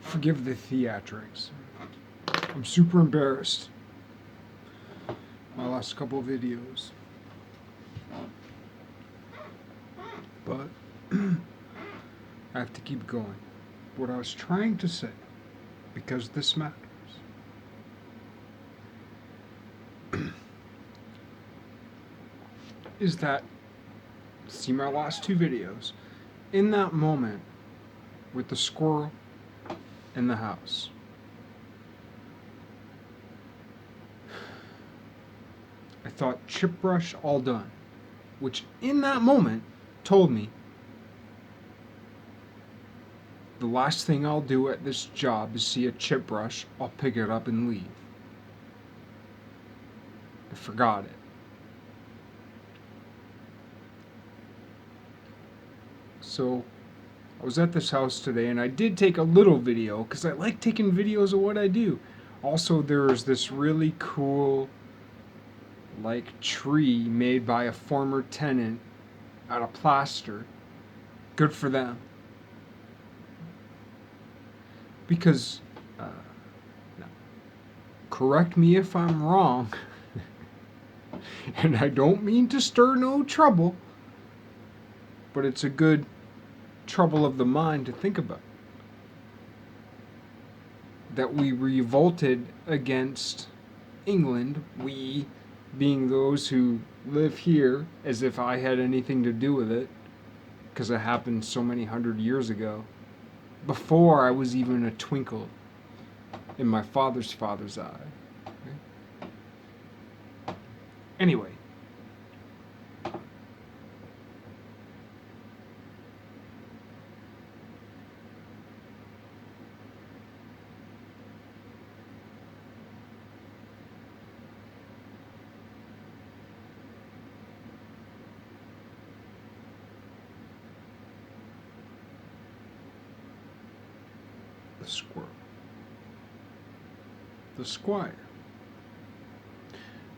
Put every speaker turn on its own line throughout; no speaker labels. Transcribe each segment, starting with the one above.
Forgive the theatrics. I'm super embarrassed. My last couple of videos. But I have to keep going. What I was trying to say, because this matters, is that, see my last two videos, in that moment with the squirrel in the house, I thought chip brush all done, which in that moment told me the last thing I'll do at this job is see a chip brush, I'll pick it up and leave. I forgot it. So I was at this house today and I did take a little video because I like taking videos of what I do. Also, there's this really cool like tree made by a former tenant out of plaster. Good for them. Because, no, correct me if I'm wrong, and I don't mean to stir no trouble, but it's a good trouble of the mind to think about. That we revolted against England, we being those who live here, as if I had anything to do with it, because it happened so many hundred years ago, before I was even a twinkle in my father's eye. Anyway, the squirrel. The squire.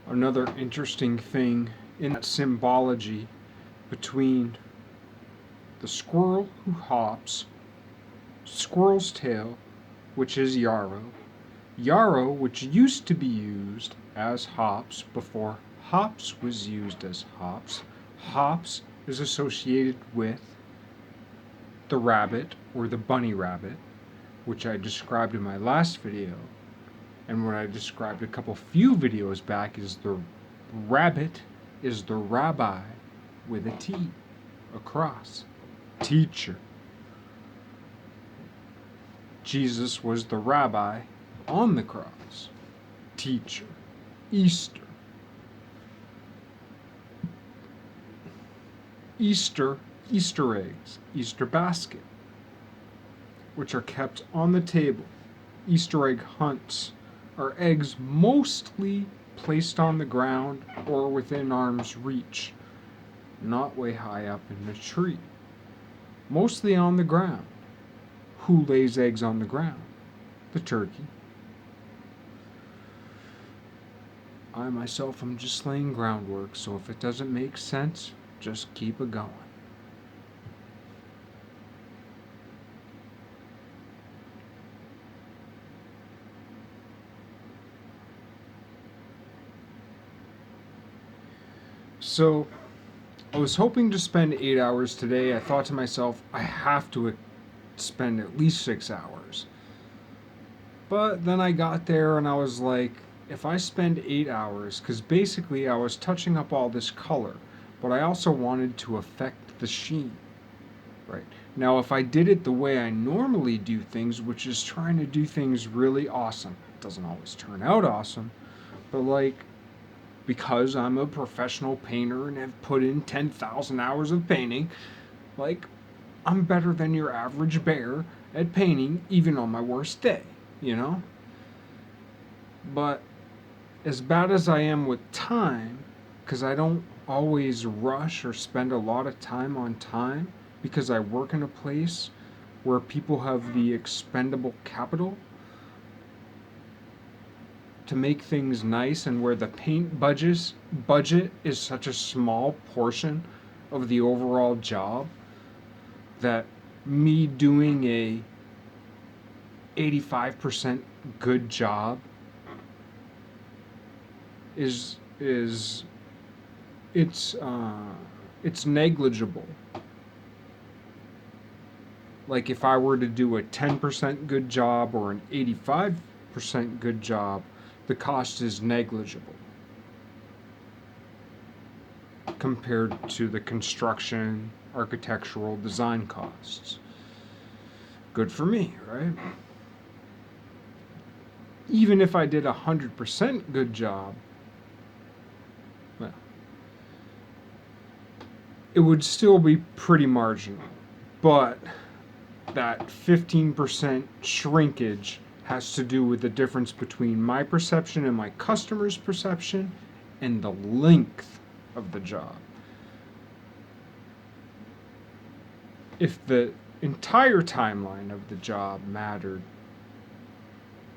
Another interesting thing in that symbology between the squirrel who hops, squirrel's tail, which is yarrow, yarrow, which used to be used as hops before hops was used as hops. Hops is associated with the rabbit or the bunny rabbit, which I described in my last video, and what I described a few videos back is the rabbit is the rabbi with a T across. Teacher. Jesus was the rabbi on the cross. Teacher. Easter. Easter eggs, Easter basket, which are kept on the table. Easter egg hunts are eggs mostly placed on the ground or within arm's reach, not way high up in the tree. Mostly on the ground. Who lays eggs on the ground? The turkey. I myself am just laying groundwork, so if it doesn't make sense, just keep it going. So, I was hoping to spend 8 hours today. I thought to myself, I have to spend at least 6 hours. But then I got there and I was like, if I spend 8 hours, because basically I was touching up all this color, but I also wanted to affect the sheen. Right. Now, if I did it the way I normally do things, which is trying to do things really awesome, it doesn't always turn out awesome, but like, because I'm a professional painter and have put in 10,000 hours of painting, like, I'm better than your average bear at painting, even on my worst day, you know? But as bad as I am with time, because I don't always rush or spend a lot of time on time, because I work in a place where people have the expendable capital to make things nice, and where the paint budget is such a small portion of the overall job, that me doing a 85% good job is it's negligible. Like if I were to do a 10% good job or an 85% good job, the cost is negligible compared to the construction, architectural design costs. Good for me, right? Even if I did a 100% good job, well, it would still be pretty marginal. But that 15% shrinkage has to do with the difference between my perception and my customer's perception and the length of the job. If the entire timeline of the job mattered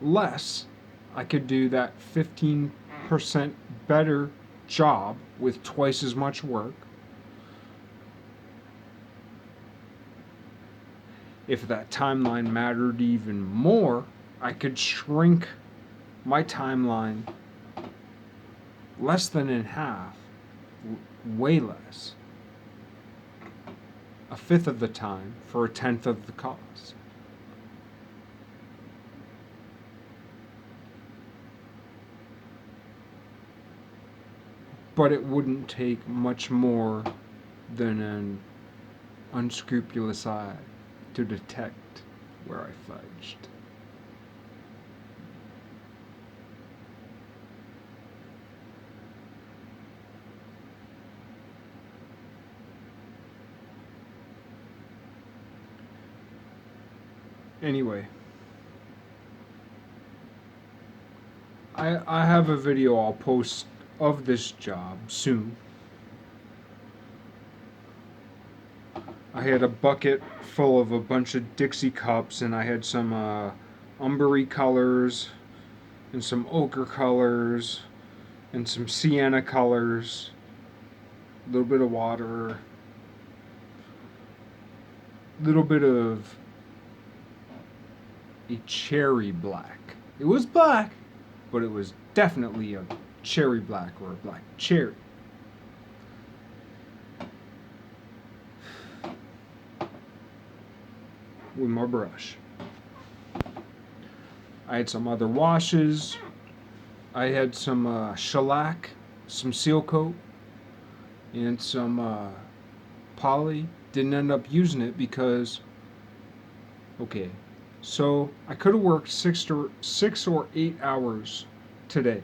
less, I could do that 15% better job with twice as much work. If that timeline mattered even more, I could shrink my timeline less than in half, way less. A fifth of the time for a tenth of the cost. But it wouldn't take much more than an unscrupulous eye to detect where I fudged. Anyway, I have a video I'll post of this job soon. I had a bucket full of a bunch of Dixie cups, and I had some umbery colors, and some ochre colors, and some sienna colors, a little bit of water, a little bit of a cherry black. It was black, but it was definitely a cherry black or a black cherry. With my brush. I had some other washes. I had some shellac, some seal coat, and some poly. Didn't end up using it because, okay, so I could have worked 6 or 8 hours today.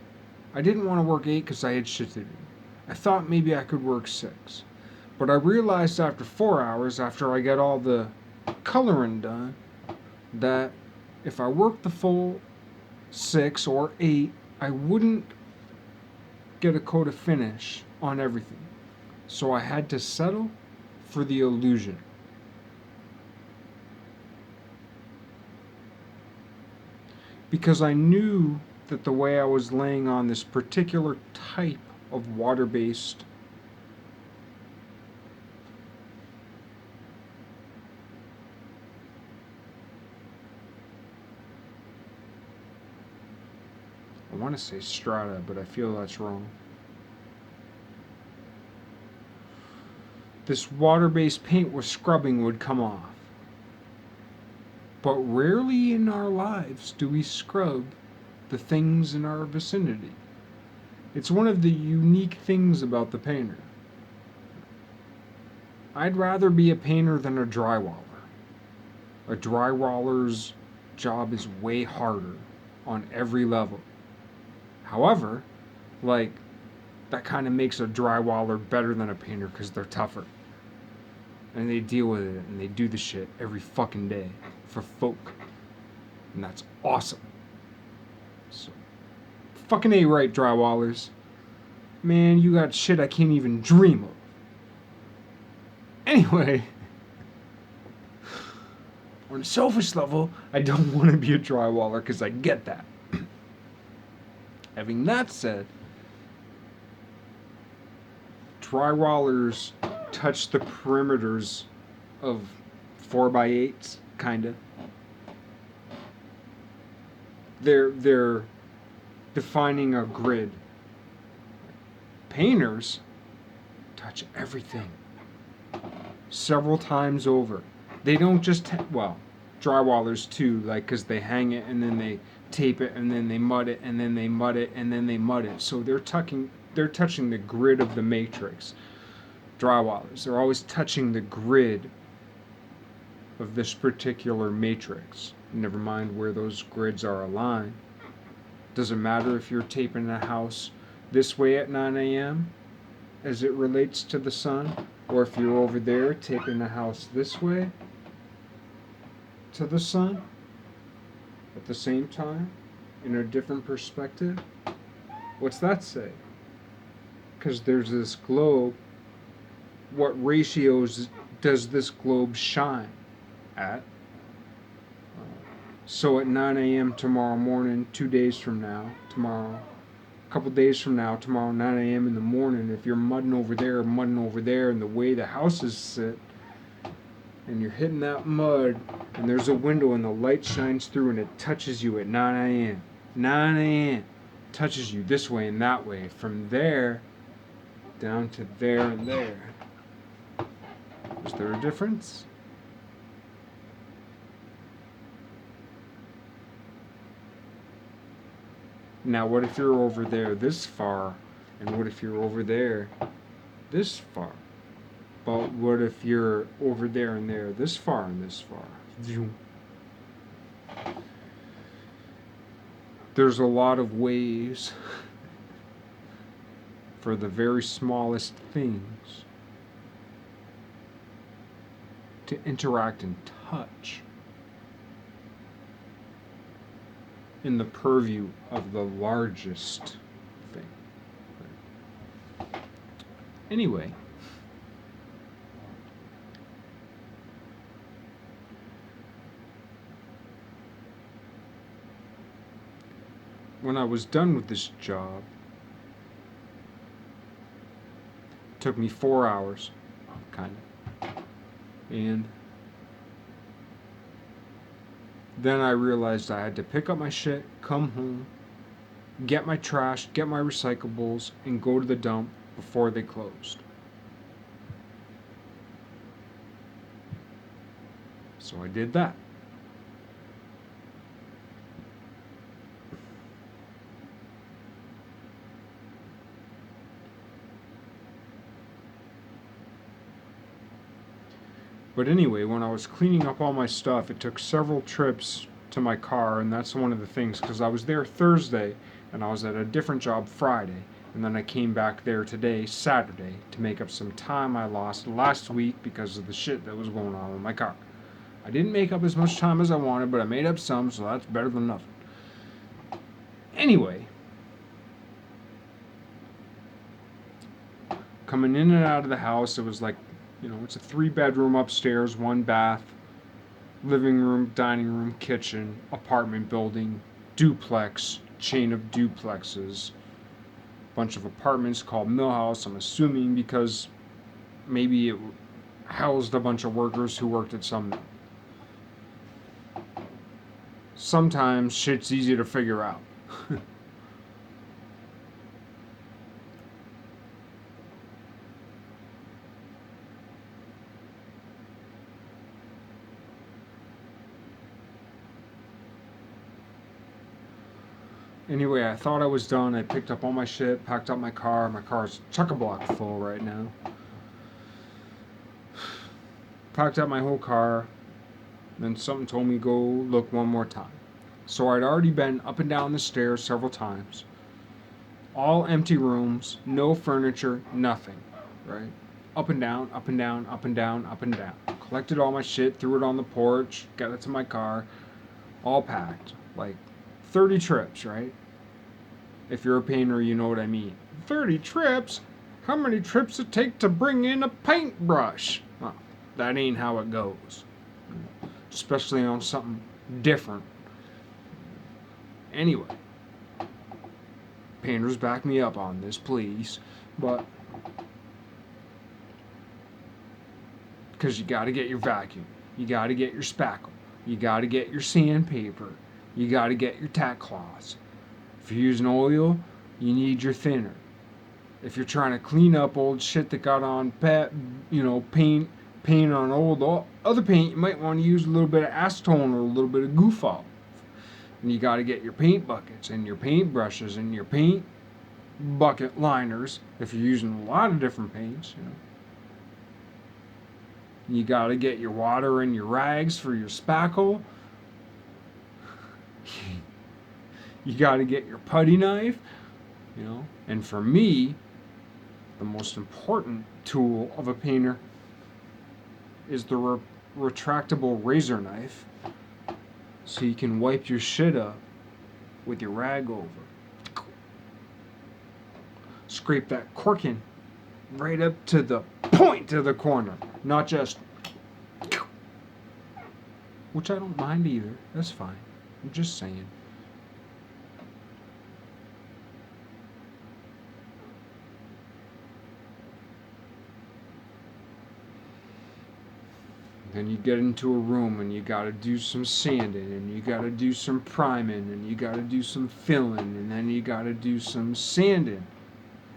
I didn't want to work 8 because I had shit to do. I thought maybe I could work 6. But I realized after 4 hours, after I got all the coloring done, that if I worked the full 6 or 8, I wouldn't get a coat of finish on everything. So I had to settle for the illusion. Because I knew that the way I was laying on this particular type of water-based I want to say strata, but I feel that's wrong. This water-based paint with scrubbing would come off. But rarely in our lives do we scrub the things in our vicinity. It's one of the unique things about the painter. I'd rather be a painter than a drywaller. A drywaller's job is way harder on every level. However, like, that kind of makes a drywaller better than a painter because they're tougher. And they deal with it and they do the shit every fucking day for folk. And that's awesome. So, fucking A right, drywallers. Man, you got shit I can't even dream of. Anyway, on a selfish level, I don't want to be a drywaller because I get that. Having that said, drywallers touch the perimeters of 4x8s, kinda. They're defining a grid. Painters touch everything several times over. They don't just well, drywallers too, like because they hang it and then they tape it and then they mud it and then they mud it and then they mud it. So they're touching the grid of the matrix. Drywallers, they're always touching the grid of this particular matrix. Never mind where those grids are aligned. Doesn't matter if you're taping a house this way at 9 a.m. as it relates to the sun, or if you're over there taping the house this way to the sun at the same time in a different perspective. What's that say? Because there's this globe. What ratios does this globe shine at? So at 9 a.m. tomorrow morning, 2 days from now, tomorrow, a couple days from now, tomorrow 9 a.m. in the morning, if you're mudding over there, and the way the houses sit, and you're hitting that mud, and there's a window and the light shines through and it touches you at 9 a.m. 9 a.m. touches you this way and that way. From there down to there and there. Is there a difference? Now, what if you're over there this far, and what if you're over there this far? But what if you're over there and there this far and this far? There's a lot of ways for the very smallest things to interact and touch in the purview of the largest thing. Anyway, when I was done with this job, it took me 4 hours, kind of, and then I realized I had to pick up my shit, come home, get my trash, get my recyclables, and go to the dump before they closed. So I did that. But anyway, when I was cleaning up all my stuff, it took several trips to my car, and that's one of the things, because I was there Thursday, and I was at a different job Friday, and then I came back there today, Saturday, to make up some time I lost last week because of the shit that was going on with my car. I didn't make up as much time as I wanted, but I made up some, so that's better than nothing. Anyway, coming in and out of the house, it was like, it's a 3-bedroom upstairs, 1 bath, living room, dining room, kitchen, apartment building, duplex, chain of duplexes, bunch of apartments called Mill House, I'm assuming because maybe it housed a bunch of workers who worked at some. Sometimes shit's easy to figure out. Anyway, I thought I was done. I picked up all my shit, packed up my car. My car's chock-a-block full right now. Packed up my whole car. Then something told me go look one more time. So I'd already been up and down the stairs several times. All empty rooms, no furniture, nothing, right? Up and down, up and down, up and down, up and down. Collected all my shit, threw it on the porch, got it to my car, all packed. Like 30 trips, right? If you're a painter, you know what I mean. 30 trips? How many trips it take to bring in a paintbrush? Well, that ain't how it goes. Especially on something different. Anyway, painters, back me up on this, please. But because you got to get your vacuum, you got to get your spackle, you got to get your sandpaper, you got to get your tack cloths. If you're using oil, you need your thinner. If you're trying to clean up old shit that got on paint on old other paint, you might want to use a little bit of acetone or a little bit of goof off. And you got to get your paint buckets and your paint brushes and your paint bucket liners if you're using a lot of different paints. You got to get your water and your rags for your spackle. You got to get your putty knife. And for me, the most important tool of a painter is the retractable razor knife, so you can wipe your shit up with your rag over. Scrape that corking right up to the point of the corner, not just, which I don't mind either. That's fine. I'm just saying. Then you get into a room and you gotta do some sanding and you gotta do some priming and you gotta do some filling and then you gotta do some sanding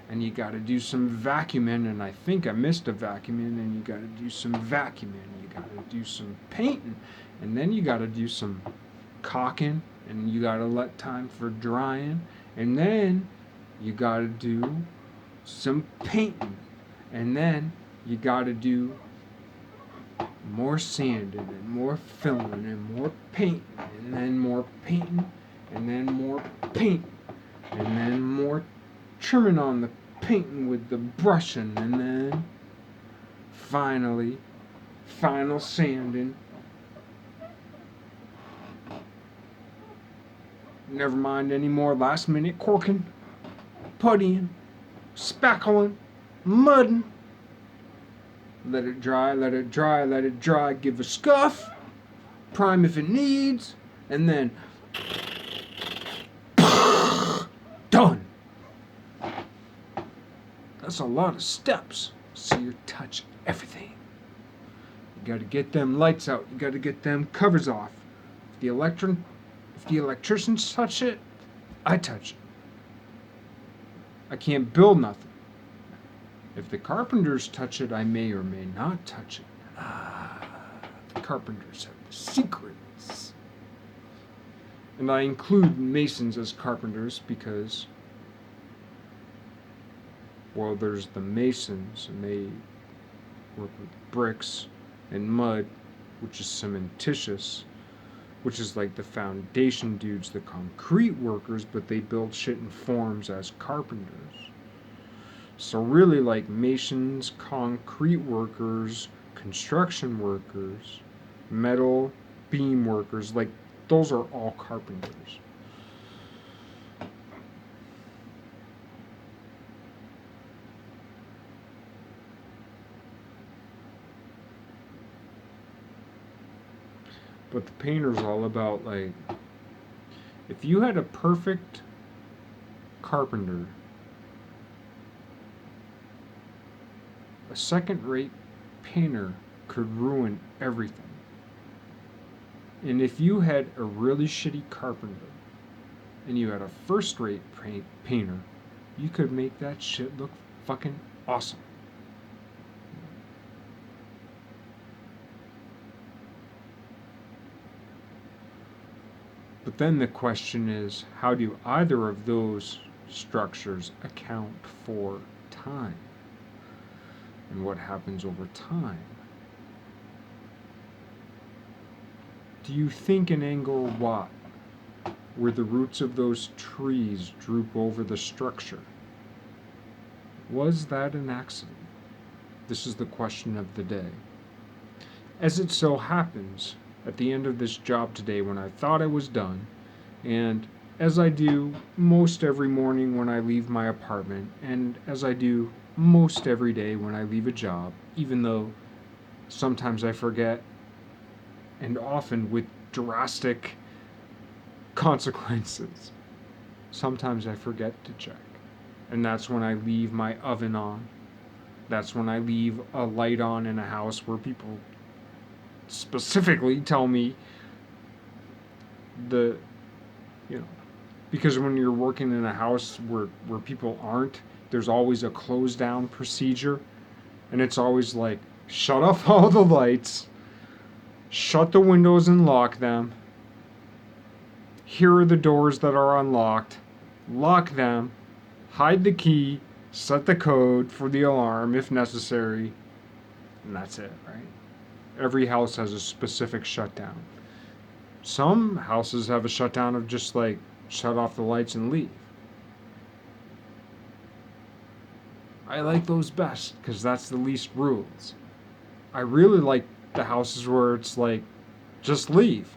and you gotta do some vacuuming, and I think I missed a vacuuming, and you gotta do some vacuuming, you gotta do some painting, and then you gotta do some caulking, and you gotta let time for drying, and then you gotta do some painting, and then you gotta do more sanding and more filling and more painting and then more painting and then more painting and then more trimming on the painting with the brushing and then final sanding. Never mind any more last minute corking, puttying, spackling, mudding. Let it dry, let it dry, let it dry, give a scuff, prime if it needs, and then done. That's a lot of steps, so you touch everything. You gotta get them lights out, you gotta get them covers off. If the electricians touch it, I touch it. I can't build nothing. If the carpenters touch it, I may or may not touch it. The carpenters have the secrets. And I include masons as carpenters because, well, there's the masons, and they work with bricks and mud, which is cementitious, which is like the foundation dudes, the concrete workers, but they build shit in forms as carpenters. So really, like masons, concrete workers, construction workers, metal beam workers, like those are all carpenters. But the painter's all about, like, if you had a perfect carpenter, a second-rate painter could ruin everything. And if you had a really shitty carpenter and you had a first-rate painter, you could make that shit look fucking awesome. But then the question is, how do either of those structures account for time? And what happens over time? Do you think in Angkor Wat, where the roots of those trees droop over the structure, was that an accident? This is the question of the day. As it so happens, at the end of this job today, when I thought I was done, and as I do most every morning when I leave my apartment, and as I do most every day when I leave a job, even though sometimes I forget, and often with drastic consequences. Sometimes I forget to check. And that's when I leave my oven on. That's when I leave a light on in a house where people specifically tell me the you know, because when you're working in a house where people aren't, there's always a close down procedure, and it's always like shut off all the lights, shut the windows and lock them. Here are the doors that are unlocked. Lock them, hide the key, set the code for the alarm if necessary, and that's it, right? Every house has a specific shutdown. Some houses have a shutdown of just like shut off the lights and leave. I like those best because that's the least rules. I really like the houses where it's like just leave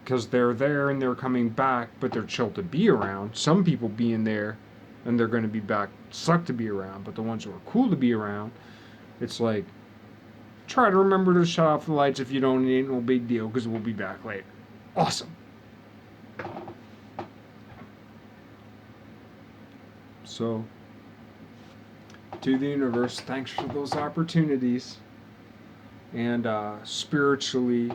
because they're there and they're coming back, but they're chill to be around. Some people being there and they're going to be back suck to be around, but the ones who are cool to be around, it's like try to remember to shut off the lights if you don't. It ain't no big deal because we'll be back later. Awesome. So, to the universe, thanks for those opportunities. And spiritually,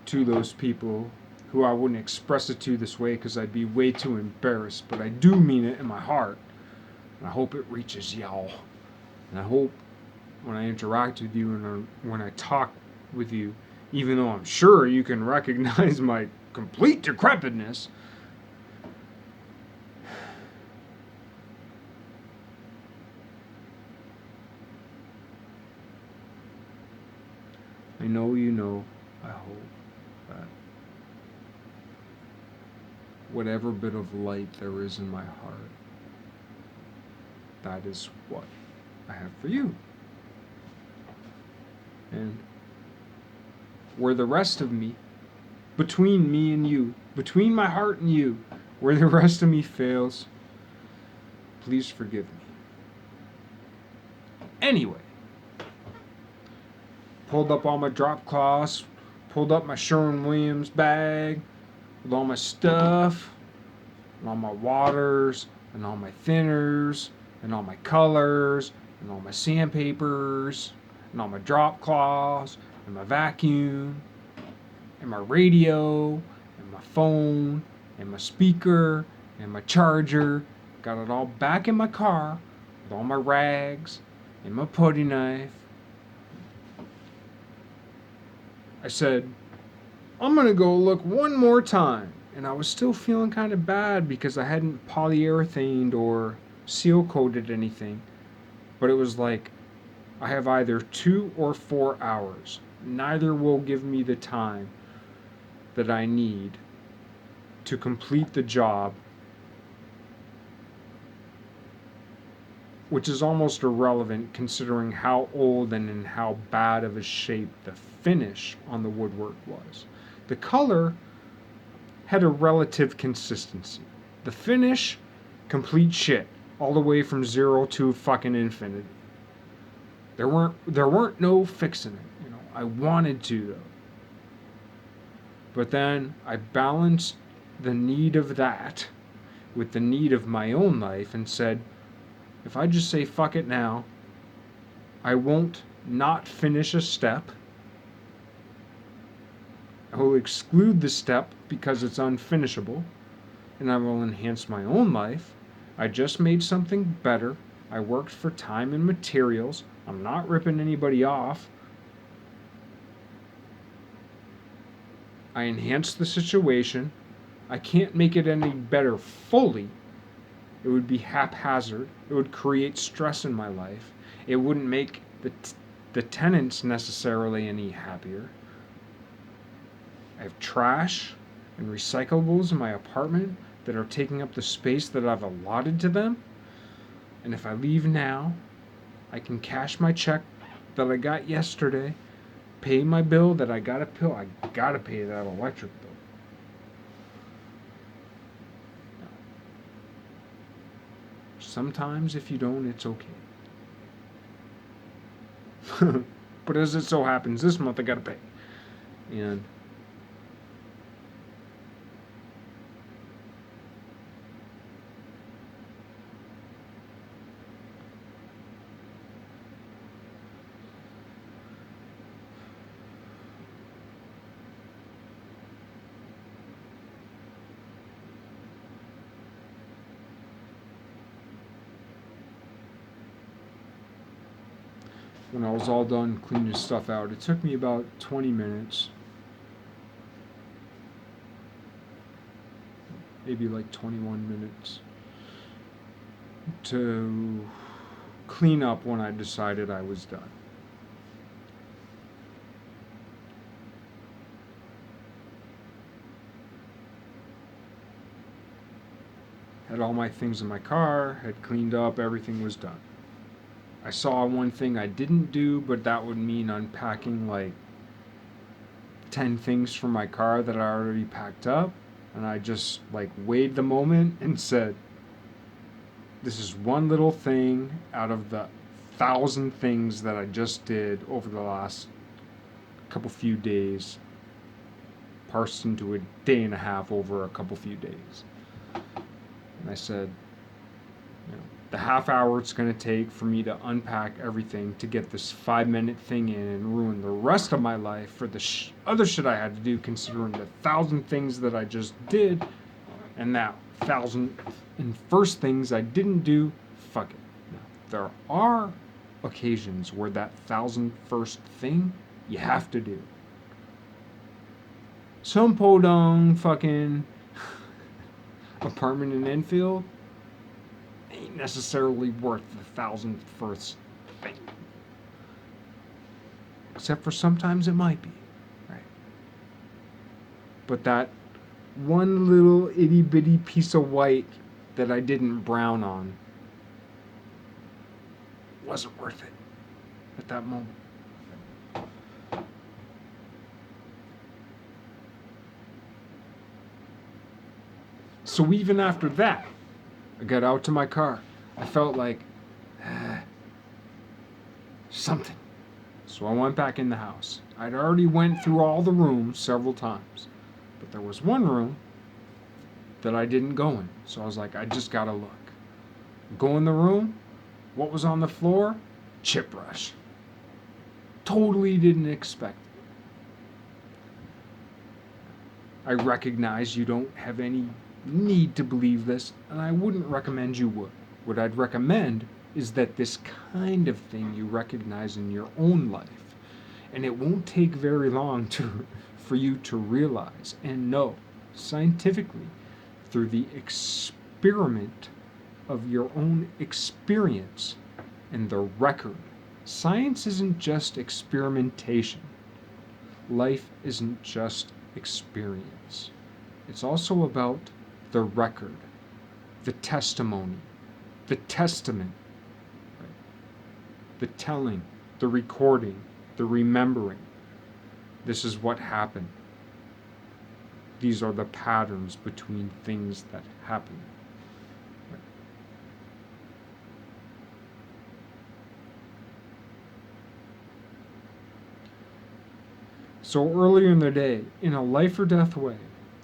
to those people who I wouldn't express it to this way because I'd be way too embarrassed, but I do mean it in my heart. And I hope it reaches y'all. And I hope when I interact with you and when I talk with you, even though I'm sure you can recognize my complete decrepitness, I know you know, I hope, that whatever bit of light there is in my heart, that is what I have for you. And where the rest of me, between me and you, between my heart and you, where the rest of me fails, please forgive me. Anyway, pulled up all my drop cloths, pulled up my Sherwin-Williams bag with all my stuff, and all my waters, and all my thinners, and all my colors, and all my sandpapers, and all my drop cloths, and my vacuum, and my radio, and my phone, and my speaker, and my charger. Got it all back in my car with all my rags, and my putty knife. I said, I'm gonna go look one more time. And I was still feeling kind of bad because I hadn't polyurethaned or seal coated anything. But it was like, I have either 2 or 4 hours. Neither will give me the time that I need to complete the job, which is almost irrelevant considering how old and in how bad of a shape the finish on the woodwork was. The color had a relative consistency. The finish, complete shit, all the way from 0 to fucking infinity. There weren't no fixing it, you know. I wanted to though. But then I balanced the need of that with the need of my own life and said, if I just say fuck it now, I won't not finish a step. I will exclude the step because it's unfinishable, and I will enhance my own life. I just made something better. I worked for time and materials. I'm not ripping anybody off. I enhanced the situation. I can't make it any better fully. It would be haphazard. It would create stress in my life. It wouldn't make the tenants necessarily any happier. I have trash and recyclables in my apartment that are taking up the space that I've allotted to them. And if I leave now, I can cash my check that I got yesterday, pay my bill that I gotta pay. I gotta pay that electric bill. Sometimes if you don't, it's okay. But as it so happens, this month I gotta pay. And when I was all done cleaning stuff out. It took me about 20 minutes, maybe like 21 minutes, to clean up when I decided I was done. Had all my things in my car, had cleaned up, everything was done. I saw one thing I didn't do, but that would mean unpacking like 10 things from my car that I already packed up. And I just like weighed the moment and said, this is one little thing out of the 1,000 things that I just did over the last couple few days, parsed into a day and a half over a couple few days. And I said, the half hour it's going to take for me to unpack everything to get this 5-minute thing in and ruin the rest of my life for the other shit I had to do, considering the 1,000 things that I just did and that 1,001st things I didn't do. Fuck it. Now, there are occasions where that 1,001st thing you have to do. Some podong fucking apartment in Enfield ain't necessarily worth the 1,001st thing. Except for sometimes it might be, right? But that one little itty bitty piece of white that I didn't brown on wasn't worth it at that moment. So even after that, I got out to my car. I felt like something. So I went back in the house. I'd already went through all the rooms several times. But there was one room that I didn't go in. So I was like, I just gotta look. Go in the room. What was on the floor? Chip brush. Totally didn't expect it. I recognize you don't have any need to believe this, and I wouldn't recommend you would. What I'd recommend is that this kind of thing you recognize in your own life, and it won't take very long for you to realize and know scientifically through the experiment of your own experience and the record. Science isn't just experimentation. Life isn't just experience. It's also about the record, the testimony, the testament, right? The telling, the recording, the remembering. This is what happened. These are the patterns between things that happen. Right? So earlier in the day, in a life or death way,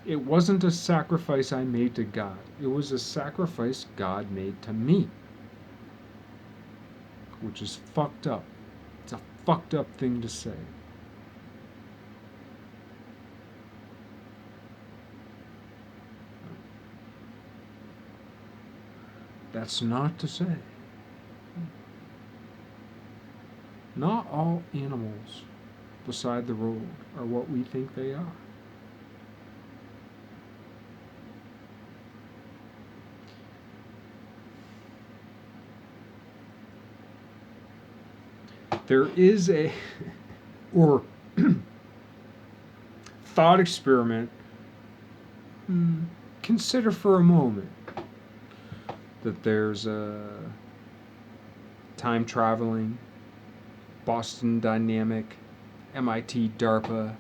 it wasn't a sacrifice I made to God. It was a sacrifice God made to me. Which is fucked up. It's a fucked up thing to say. That's not to say not all animals beside the road are what we think they are. There is a or thought experiment. Consider for a moment that there's a time traveling, Boston Dynamic, MIT DARPA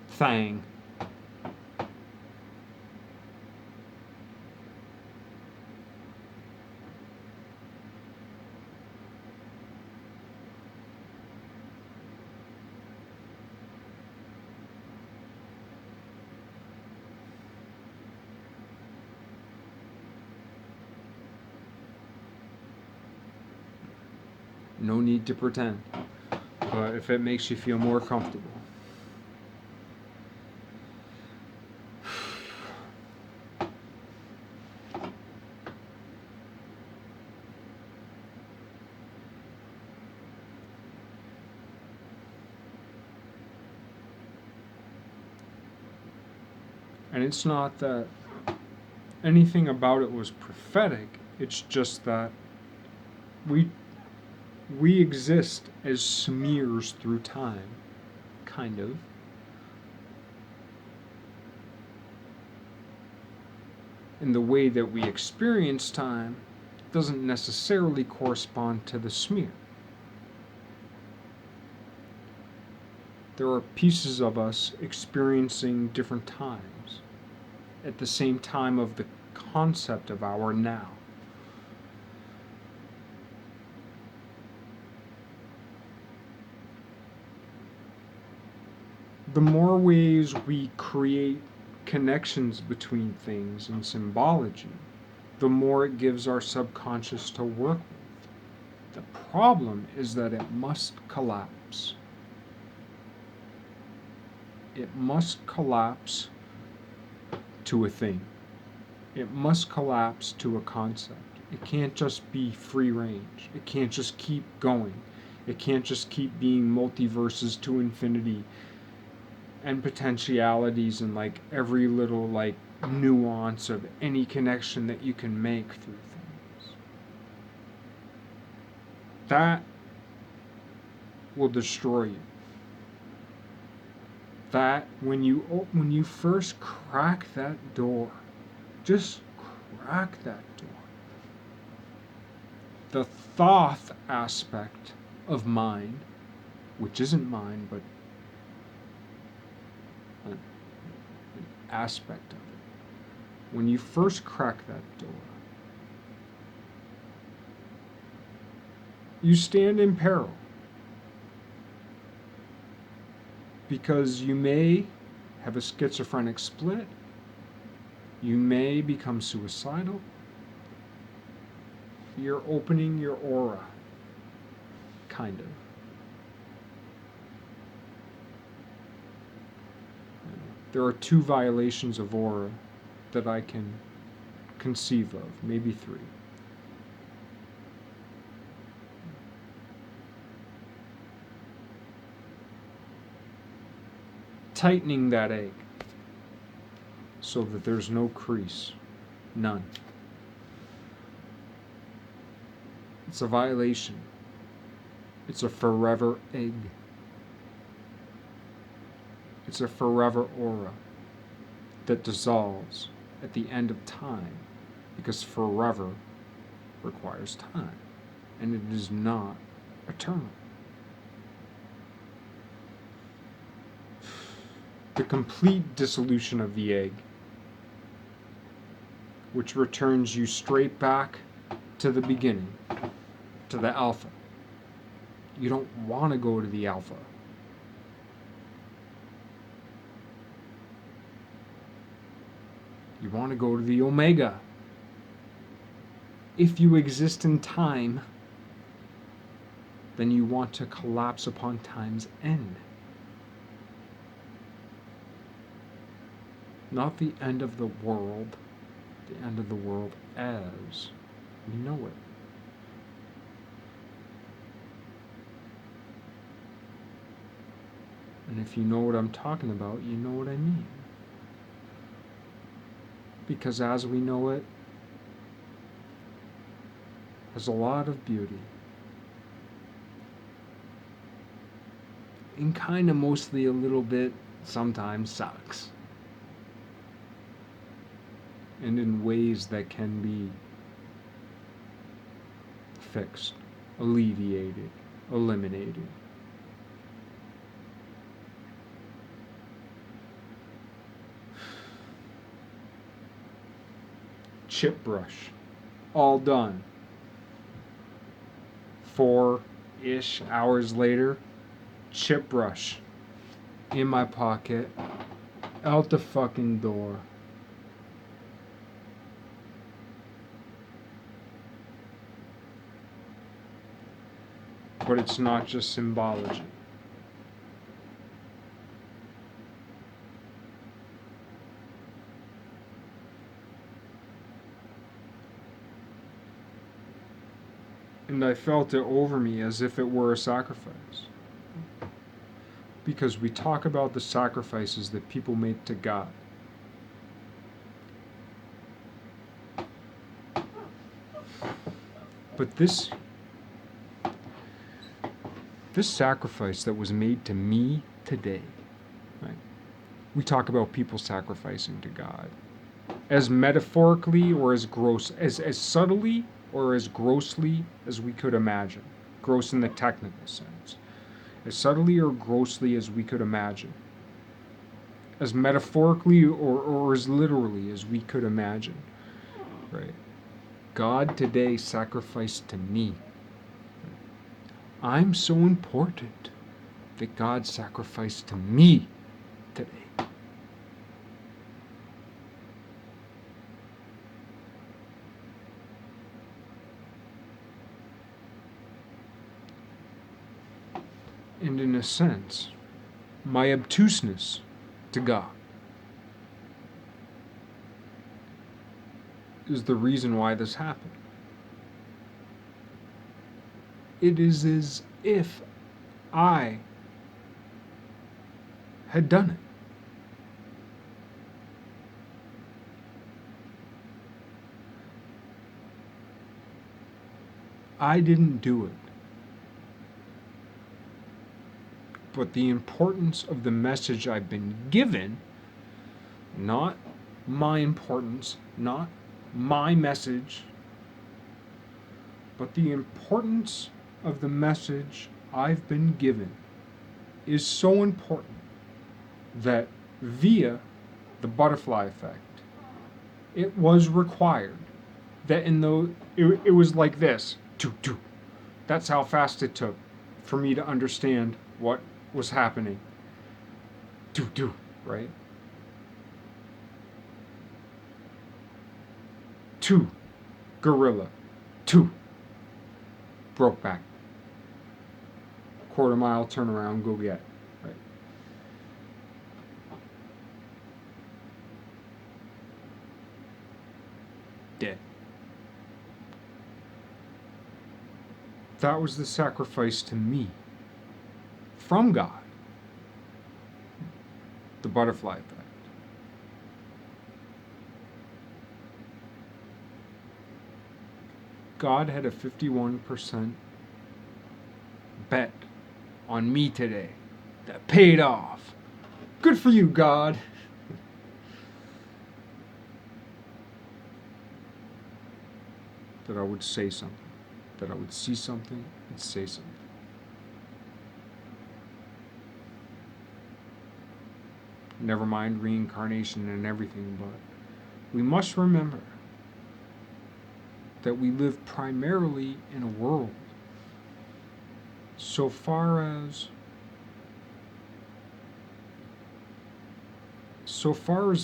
thing. No need to pretend. But if it makes you feel more comfortable. And it's not that anything about it was prophetic, it's just that we we exist as smears through time, kind of. And the way that we experience time doesn't necessarily correspond to the smear. There are pieces of us experiencing different times at the same time of the concept of our now. The more ways we create connections between things in symbology, the more it gives our subconscious to work with. The problem is that it must collapse. It must collapse to a thing. It must collapse to a concept. It can't just be free range. It can't just keep going. It can't just keep being multiverses to infinity and potentialities and like every little like nuance of any connection that you can make through things. That will destroy you. That when you first crack that door, just crack that door. The thoth aspect of mind, which isn't mine, but an aspect of it. When you first crack that door, you stand in peril. Because you may have a schizophrenic split, you may become suicidal, you're opening your aura, kind of. There are 2 violations of aura that I can conceive of, maybe 3. Tightening that egg so that there's no crease, none. It's a violation. It's a forever egg. It's a forever aura that dissolves at the end of time, because forever requires time, and it is not eternal. The complete dissolution of the egg, which returns you straight back to the beginning, to the alpha. You don't want to go to the alpha. You want to go to the omega. If you exist in time, then you want to collapse upon time's end. Not the end of the world as we know it. And if you know what I'm talking about, you know what I mean. Because as we know it, has a lot of beauty. And kind of mostly a little bit sometimes sucks. And in ways that can be fixed, alleviated, eliminated. Chip brush, all done. 4-ish hours later, chip brush in my pocket, out the fucking door. But it's not just symbology. And I felt it over me as if it were a sacrifice. Because we talk about the sacrifices that people make to God. But this sacrifice that was made to me today, right? We talk about people sacrificing to God as metaphorically or as subtly or as grossly as we could imagine. Gross in the technical sense. As subtly or grossly as we could imagine. As metaphorically or as literally as we could imagine. Right? God today sacrificed to me. I'm so important that God sacrificed to me today. And in a sense, my obtuseness to God is the reason why this happened. It is as if I had done it. I didn't do it. But the importance of the message I've been given, not my importance, not my message, but the importance of the message I've been given is so important that via the butterfly effect, it was required that it was like this, that's how fast it took for me to understand what was happening, right? 2, gorilla, 2, broke back, quarter mile turnaround, go get, right? Dead. That was the sacrifice to me from God. The butterfly effect. God had a 51% bet on me today that paid off. Good for you, God. That I would say something. That I would see something and say something. Never mind reincarnation and everything, but we must remember that we live primarily in a world so far as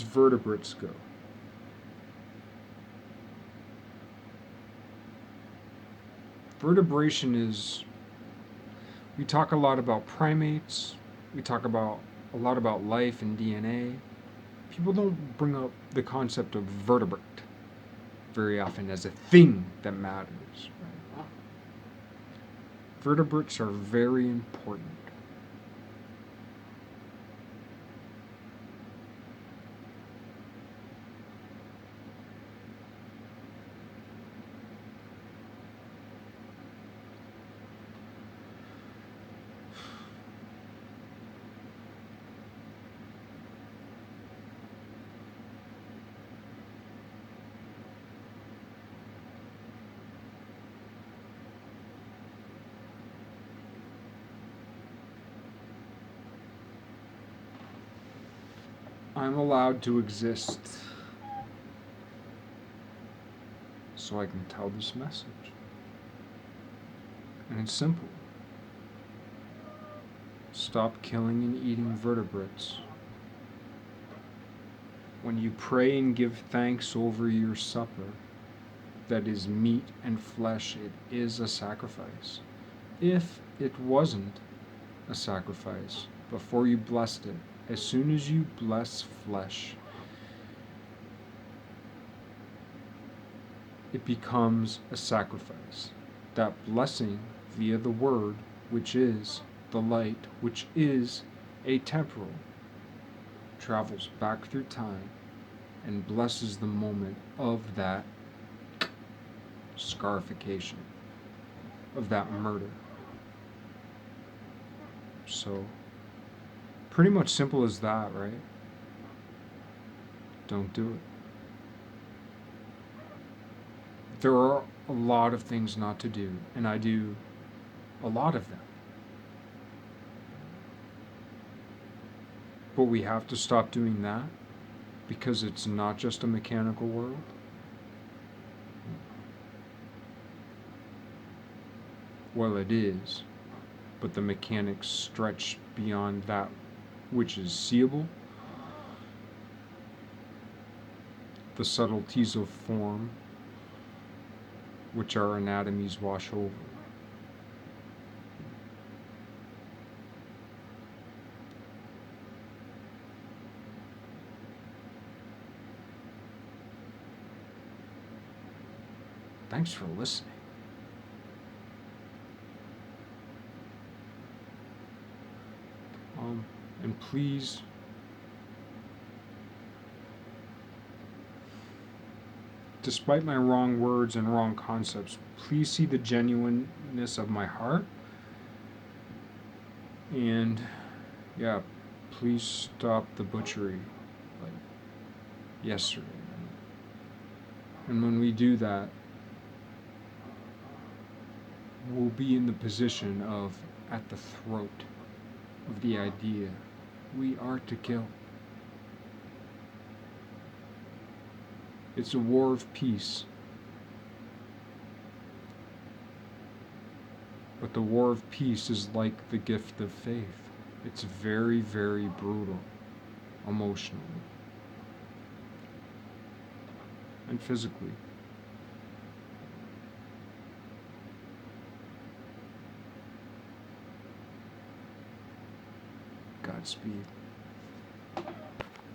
vertebrates go. Vertebration is, we talk a lot about primates, we talk a lot about life and DNA. People don't bring up the concept of vertebrate very often as a thing that matters. Right? Vertebrates are very important. I'm allowed to exist so I can tell this message. And it's simple. Stop killing and eating vertebrates. When you pray and give thanks over your supper, that is meat and flesh, it is a sacrifice. If it wasn't a sacrifice, before you blessed it, as soon as you bless flesh, it becomes a sacrifice. That blessing via the word, which is the light, which is atemporal, travels back through time and blesses the moment of that scarification. of that murder. So, pretty much simple as that, right? Don't do it. There are a lot of things not to do, and I do a lot of them. But we have to stop doing that because it's not just a mechanical world. Well, it is, but the mechanics stretch beyond that which is seeable. The subtleties of form, which our anatomies wash over. Thanks for listening. And please despite my wrong words and wrong concepts, please see the genuineness of my heart. And yeah, please stop the butchery like yesterday. And when we do that, we'll be in the position of at the throat of the idea we are to kill. It's a war of peace. But the war of peace is like the gift of faith. It's very, very brutal, emotionally and physically. Godspeed.